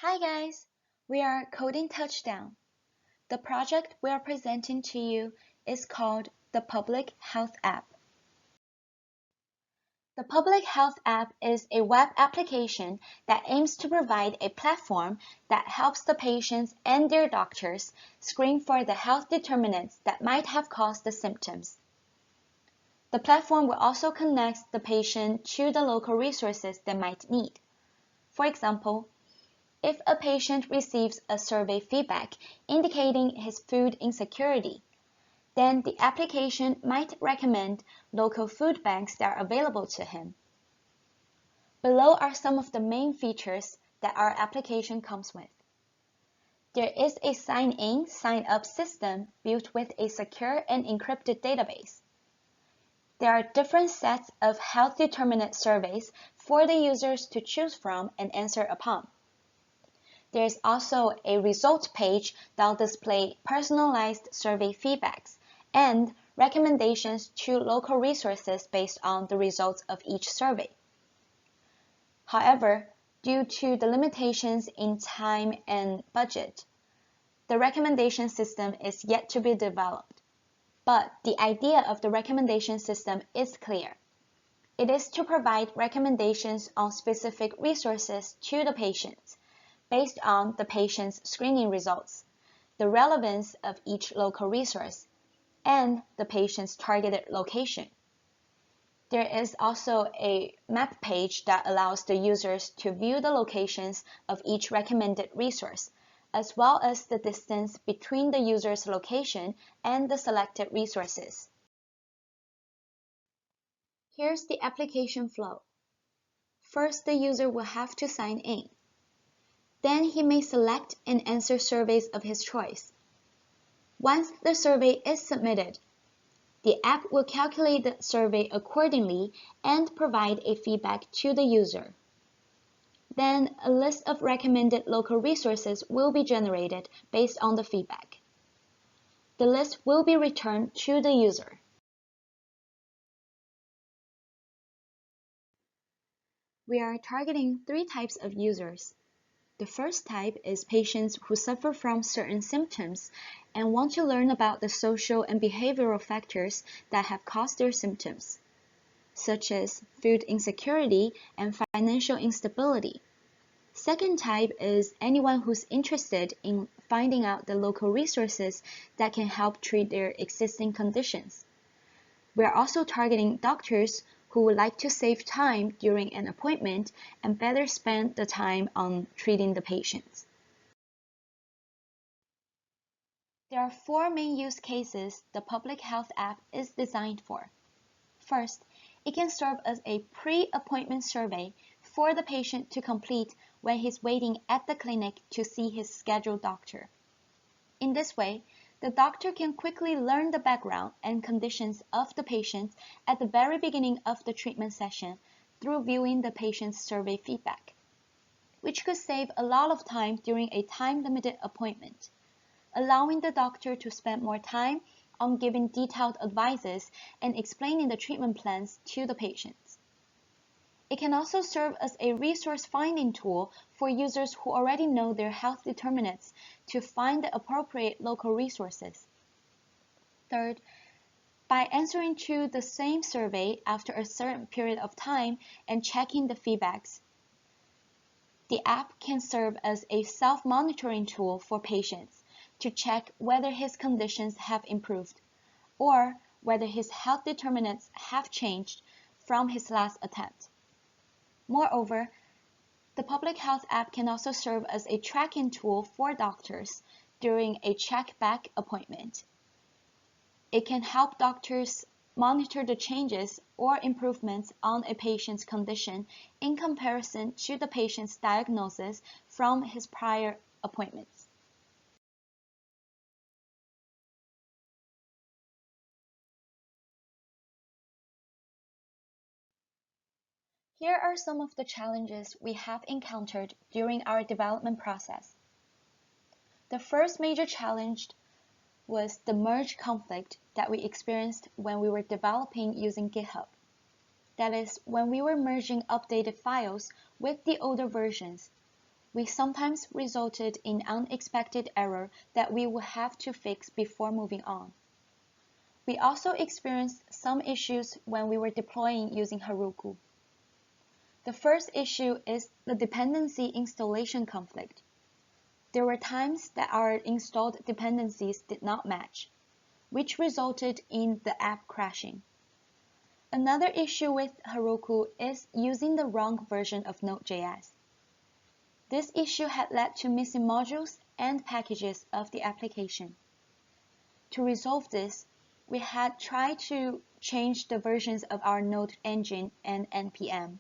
Hi guys, we are Coding Touchdown. The project we are presenting to you is called the Public Health App. The Public Health App is a web application that aims to provide a platform that helps the patients and their doctors screen for the health determinants that might have caused the symptoms. The platform will also connect the patient to the local resources they might need. For example, if a patient receives a survey feedback indicating his food insecurity, then the application might recommend local food banks that are available to him. Below are some of the main features that our application comes with. There is a sign-in, sign-up system built with a secure and encrypted database. There are different sets of health determinant surveys for the users to choose from and answer upon. There is also a result page that will display personalized survey feedbacks and recommendations to local resources based on the results of each survey. However, due to the limitations in time and budget, the recommendation system is yet to be developed. But the idea of the recommendation system is clear. It is to provide recommendations on specific resources to the patients based on the patient's screening results, the relevance of each local resource, and the patient's targeted location. There is also a map page that allows the users to view the locations of each recommended resource, as well as the distance between the user's location and the selected resources. Here's the application flow. First, the user will have to sign in. Then he may select and answer surveys of his choice. Once the survey is submitted, the app will calculate the survey accordingly and provide a feedback to the user. Then a list of recommended local resources will be generated based on the feedback. The list will be returned to the user. We are targeting three types of users. The first type is patients who suffer from certain symptoms and want to learn about the social and behavioral factors that have caused their symptoms, such as food insecurity and financial instability. Second type is anyone who's interested in finding out the local resources that can help treat their existing conditions. We are also targeting doctors who would like to save time during an appointment and better spend the time on treating the patients. There are four main use cases the Public Health App is designed for. First, it can serve as a pre-appointment survey for the patient to complete when he's waiting at the clinic to see his scheduled doctor. In this way, the doctor can quickly learn the background and conditions of the patient at the very beginning of the treatment session through viewing the patient's survey feedback, which could save a lot of time during a time-limited appointment, allowing the doctor to spend more time on giving detailed advices and explaining the treatment plans to the patients. It can also serve as a resource finding tool for users who already know their health determinants to find the appropriate local resources. Third, by answering to the same survey after a certain period of time and checking the feedbacks, the app can serve as a self-monitoring tool for patients to check whether his conditions have improved or whether his health determinants have changed from his last attempt. Moreover, the Public Health App can also serve as a tracking tool for doctors during a check-back appointment. It can help doctors monitor the changes or improvements on a patient's condition in comparison to the patient's diagnosis from his prior appointments. Here are some of the challenges we have encountered during our development process. The first major challenge was the merge conflict that we experienced when we were developing using GitHub. That is, when we were merging updated files with the older versions, we sometimes resulted in unexpected error that we will have to fix before moving on. We also experienced some issues when we were deploying using Heroku. The first issue is the dependency installation conflict. There were times that our installed dependencies did not match, which resulted in the app crashing. Another issue with Heroku is using the wrong version of Node.js. This issue had led to missing modules and packages of the application. To resolve this, we had tried to change the versions of our Node engine and NPM.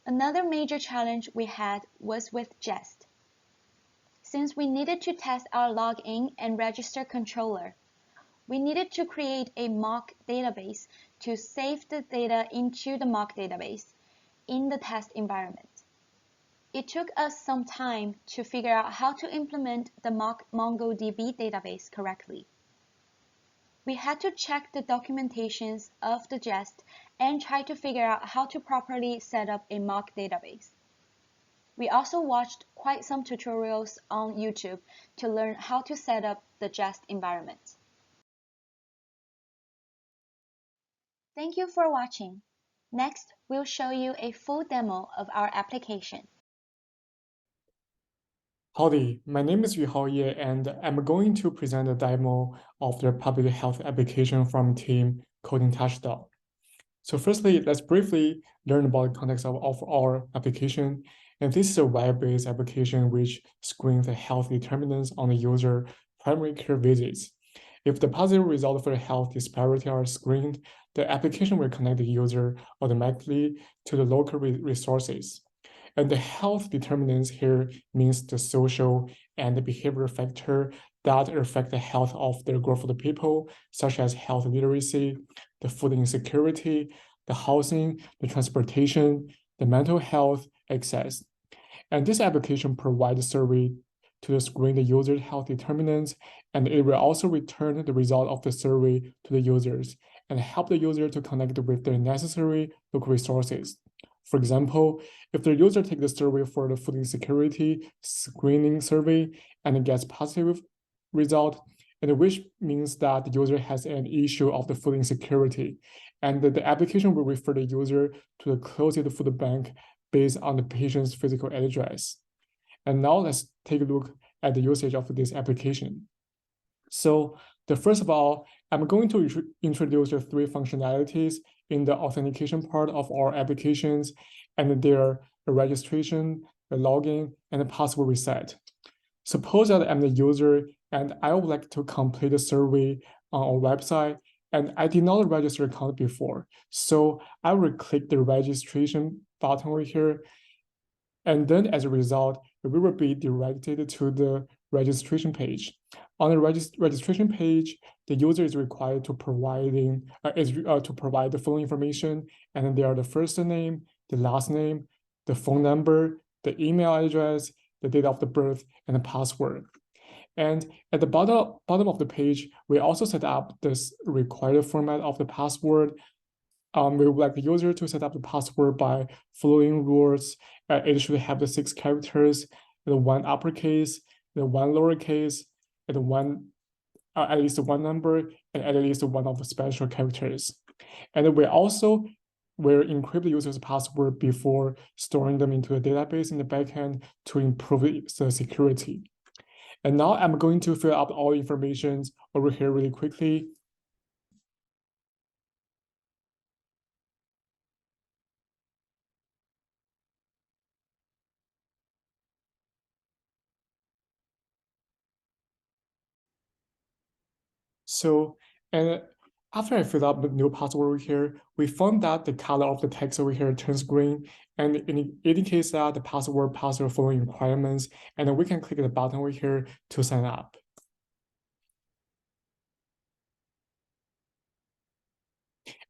Another major challenge we had was with Jest. Since we needed to test our login and register controller, we needed to create a mock database to save the data into the mock database in the test environment. It took us some time to figure out how to implement the mock MongoDB database correctly. We had to check the documentations of the Jest and try to figure out how to properly set up a mock database. We also watched quite some tutorials on YouTube to learn how to set up the Jest environment. Thank you for watching. Next, we'll show you a full demo of our application. Howdy, my name is Yuhao Ye, and I'm going to present a demo of the public health application from team Coding Touchdown. So firstly, let's briefly learn about the context of our application. And this is a web-based application which screens the health determinants on the user primary care visits. If the positive result for the health disparity are screened, the application will connect the user automatically to the local resources. And the health determinants here means the social and the behavioral factor that affect the health of the group of the people, such as health literacy, the food insecurity, the housing, the transportation, the mental health access. And this application provides a survey to screen the user's health determinants, and it will also return the result of the survey to the users and help the user to connect with the necessary local resources. For example, if the user takes the survey for the food insecurity screening survey and gets positive result, and which means that the user has an issue of the food insecurity, and the application will refer the user to the closest food bank based on the patient's physical address. And now let's take a look at the usage of this application. So first of all, I'm going to introduce the three functionalities in the authentication part of our applications, and their registration, the login, and the password reset. Suppose that I'm the user and I would like to complete a survey on our website, and I did not register account before. So I will click the registration button over here, and then as a result, we will be directed to the registration page. On the registration page, the user is required to provide the following information, and then they are the first name, the last name, the phone number, the email address, the date of the birth, and the password. And at the bottom of the page, we also set up this required format of the password. We would like the user to set up the password by following rules. It should have the 6 characters, the 1 uppercase, the 1 lowercase, and at least one number, and at least one of the special characters. And we also will encrypt the user's password before storing them into a database in the backend to improve the security. And now I'm going to fill out all information over here really quickly. So, and after I filled out the new password over here, we found that the color of the text over here turns green, and it indicates that the password passes the following requirements, and then we can click the button over here to sign up.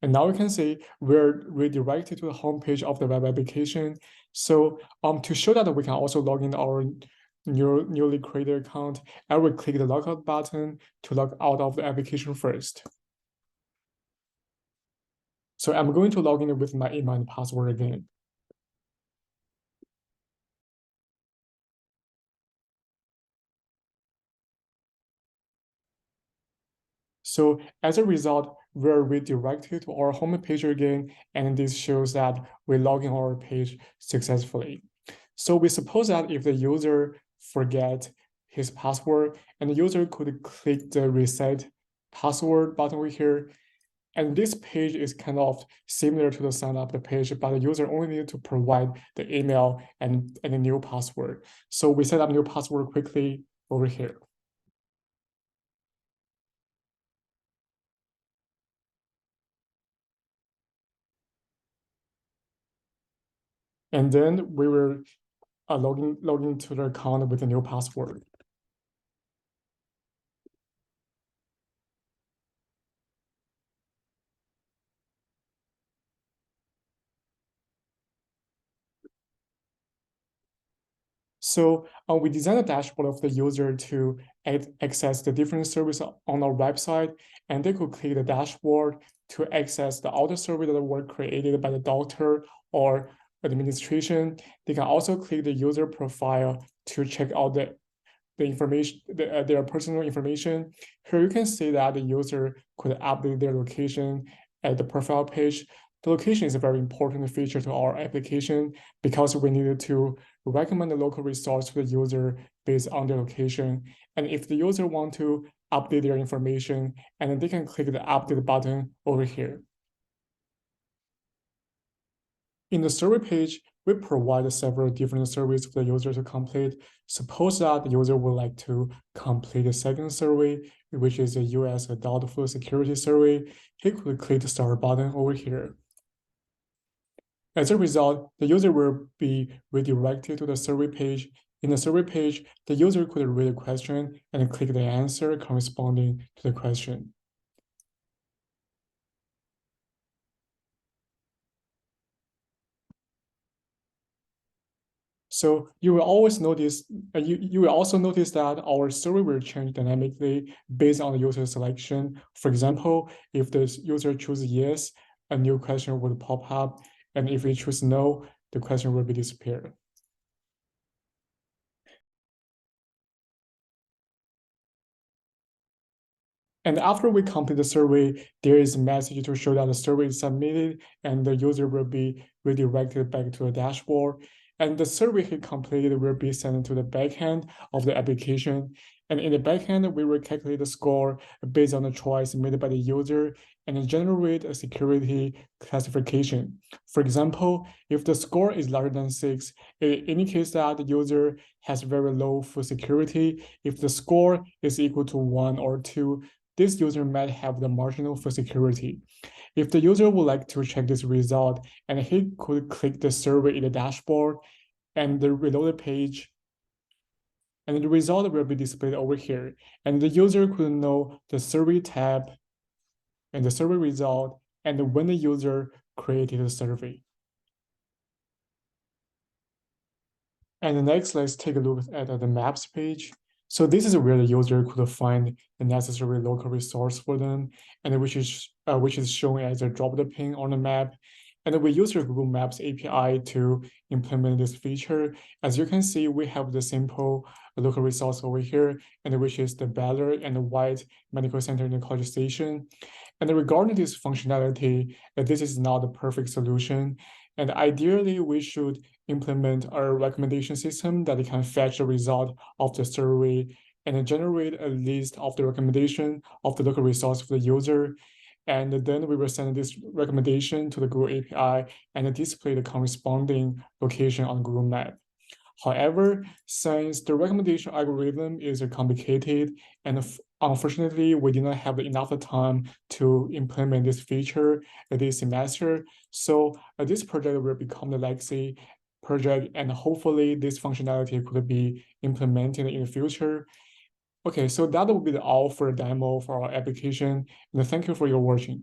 And now we can see we're redirected to the homepage of the web application. So to show that we can also log in our newly created account, I will click the logout button to log out of the application first. So I'm going to log in with my email and password again. So as a result, we're redirected to our home page again, and this shows that we log in our page successfully. So we suppose that if the user forget his password, and the user could click the reset password button over here, and this page is kind of similar to the sign up page, but the user only need to provide the email and a new password. So we set up new password quickly over here. And then we will login to the account with a new password. So we designed a dashboard of the user to access the different services on our website, and they could click the dashboard to access the other service that were created by the doctor or administration. They can also click the user profile to check out the information, their personal information. Here you can see that the user could update their location at the profile page. The location is a very important feature to our application because we needed to recommend the local resource to the user based on their location. And if the user want to update their information, and then they can click the update button over here. In the survey page, we provide several different surveys for the user to complete. Suppose that the user would like to complete a second survey, which is a US adult food security survey. He could click the start button over here. As a result, the user will be redirected to the survey page. In the survey page, the user could read the question and click the answer corresponding to the question. So you will always notice, you will also notice that our survey will change dynamically based on the user selection. For example, if the user chooses yes, a new question would pop up, and if we choose no, the question will be disappeared. And after we complete the survey, there is a message to show that the survey is submitted and the user will be redirected back to the dashboard. And the survey he completed will be sent to the backend of the application. And in the backend, we will calculate the score based on the choice made by the user and generate a security classification. For example, if the score is larger than 6, it indicates that the user has very low food security. If the score is equal to 1 or 2, this user might have the marginal for security. If the user would like to check this result, and he could click the survey in the dashboard and the reloaded page, and the result will be displayed over here. And the user could know the survey tab and the survey result and when the user created the survey. And next, let's take a look at the maps page. So this is where the user could find the necessary local resource for them, and which is shown as a drop the pin on the map. And we use the Google Maps API to implement this feature. As you can see, we have the simple local resource over here, and which is the Baylor and the White Medical Center in the College Station. And regarding this functionality, this is not the perfect solution. And ideally, we should implement a recommendation system that can fetch the result of the survey and generate a list of the recommendation of the local resource for the user. And then we will send this recommendation to the Google API and display the corresponding location on Google Map. However, since the recommendation algorithm is complicated and unfortunately, we did not have enough time to implement this feature this semester. So this project will become the legacy project, and hopefully this functionality could be implemented in the future. Okay, so that will be all for the demo for our application. And thank you for your watching.